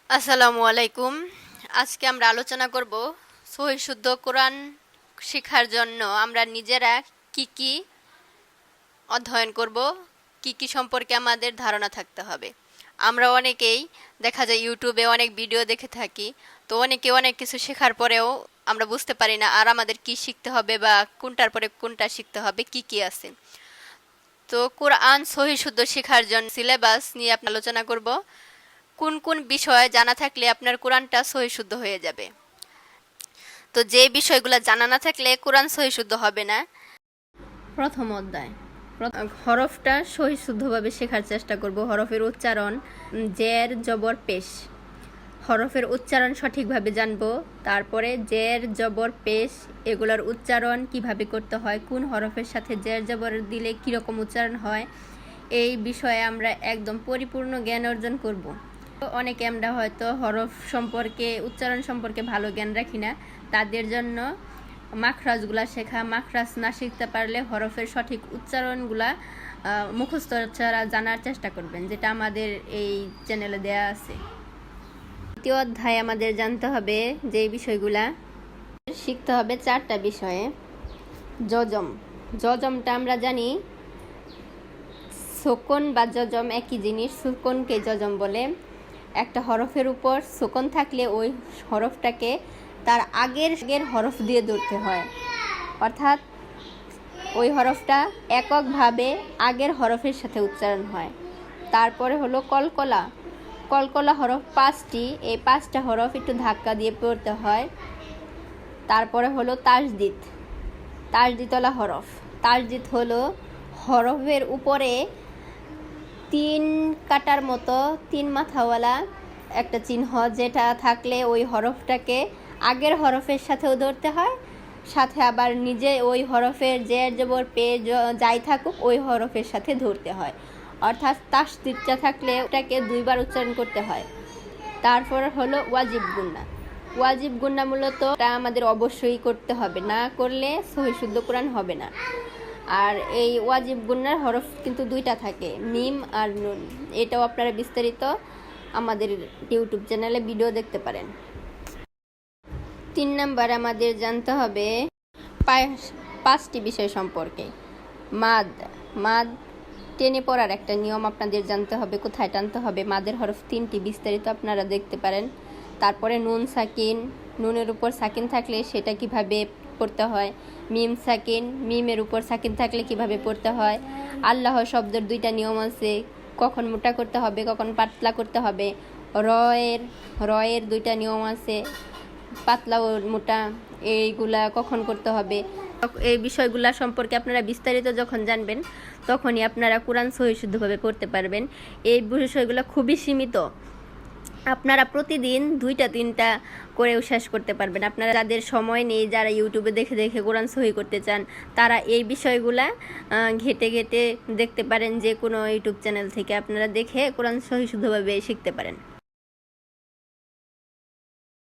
আসসালামু আলাইকুম। আজকে আমরা আলোচনা করব সহিহ শুদ্ধ কোরআন শেখার জন্য আমরা নিজেরা কি কি অধ্যয়ন করব, কি কি সম্পর্কে আমাদের ধারণা থাকতে হবে। আমরা অনেকেই দেখা যায় ইউটিউবে অনেক ভিডিও দেখে থাকি, তো অনেকে অনেক কিছু শেখার পরেও আমরা বুঝতে পারি না আর আমাদের কি শিখতে হবে বা কোনটার পরে কোনটা শিখতে হবে, কি কি আছে। তো কোরআন সহিহ শুদ্ধ শেখার জন্য সিলেবাস নিয়ে আপনি আলোচনা করব। কোন কোন বিষয় জানা থাকলে আপনার কোরআনটা সহিহ শুদ্ধ হয়ে যাবে। তো যে বিষয়গুলো জানা না থাকলে কোরআন সহিহ শুদ্ধ হবে না। প্রথম অধ্যায়, হরফটা সহিহ শুদ্ধভাবে শেখার চেষ্টা করব। হরফের উচ্চারণ, জের জবর পেশ, হরফের উচ্চারণ সঠিকভাবে জানব। তারপরে জের জবর পেশ এগুলোর উচ্চারণ কিভাবে করতে হয়, কোন হরফের সাথে জের জবর দিলে কীরকম উচ্চারণ হয়, এই বিষয়ে আমরা একদম পরিপূর্ণ জ্ঞান অর্জন করব। অনেকে আমরা হয়তো হরফ সম্পর্কে, উচ্চারণ সম্পর্কে ভালো জ্ঞান রাখি না, তাদের জন্য মাখরাজগুলা শেখা। মাখরাজ না শিখতে পারলে হরফের সঠিক উচ্চারণগুলা মুখস্থ ছাড়া জানার চেষ্টা করবেন, যেটা আমাদের এই চ্যানেলে দেয়া আছে। দ্বিতীয় অধ্যায়ে আমাদের জানতে হবে যে বিষয়গুলা শিখতে হবে, 4টা বিষয়ে। জজম, জজমটা আমরা জানি সুকুন বা জজম একই জিনিস। সুকুনকে জজম বলে। একটা হরফের উপর সুকুন থাকলে ওই হরফটাকে তার আগের হরফ দিয়ে ধরতে হয়, অর্থাৎ ওই হরফটা এককভাবে আগের হরফের সাথে উচ্চারণ হয়। তারপরে হলো কলকলা। কলকলা হরফ 5টি, এই 5টা হরফ একটু ধাক্কা দিয়ে পড়তে হয়। তারপরে হলো তাসদিদ, তাসদিদওয়ালা হরফ। তাসদিদ হলো হরফের উপরে 3 কাটার মতো 3 মাথাওয়ালা একটা চিহ্ন, যেটা থাকলে ওই হরফটাকে আগের হরফের সাথেও ধরতে হয়, সাথে আবার নিজে ওই হরফের জের জবর পে যাই থাকুক ওই হরফের সাথে ধরতে হয়, অর্থাৎ তাসদিদটা থাকলে ওটাকে 2 বার উচ্চারণ করতে হয়। তারপর হলো ওয়াজিব গুন্না। ওয়াজিব গুন্না মূলত এটা আমাদের অবশ্যই করতে হবে, না করলে সহিহ শুদ্ধ কোরআন হবে না। আর এই ওয়াজিব গুন্নার হরফ কিন্তু 2টা থাকে, মিম আর নুন। এটাও আপনারা বিস্তারিত আমাদের ইউটিউব চ্যানেলে ভিডিও দেখতে পারেন। 3 নাম্বার আমাদের জানতে হবে 5টি বিষয় সম্পর্কে। মাদ, মাদ টেনে পড়ার একটা নিয়ম আপনাদের জানতে হবে, কোথায় টানতে হবে। মাদের হরফ 3টি, বিস্তারিত আপনারা দেখতে পারেন। তারপরে নুন সাকিন, নুনের উপর সাকিন থাকলে সেটা কিভাবে পড়তে হয়। মিম সাকিন, মিমের উপর সাকিন থাকলে কিভাবে পড়তে হয়। আল্লাহ শব্দের 2টা নিয়ম আছে, কখন মোটা করতে হবে, কখন পাতলা করতে হবে। রয়ের 2টা নিয়ম আছে, পাতলা ও মোটা, এইগুলা কখন করতে হবে। এই বিষয়গুলা সম্পর্কে আপনারা বিস্তারিত যখন জানবেন তখনই আপনারা কোরআন সহিহ শুদ্ধভাবে পড়তে পারবেন। এই বিষয়গুলো খুবই সীমিত, আপনারা প্রতিদিন 2টা-3টা করেও শেষ করতে পারবেন। আপনারা যাদের সময় নেই, যারা ইউটিউবে দেখে দেখে কোরআন সহিহ করতে চান, তারা এই বিষয়গুলা ঘেটে ঘেটে দেখতে পারেন। যে কোনো ইউটিউব চ্যানেল থেকে আপনারা দেখে কোরআন সহিহ শুদ্ধভাবে শিখতে পারেন।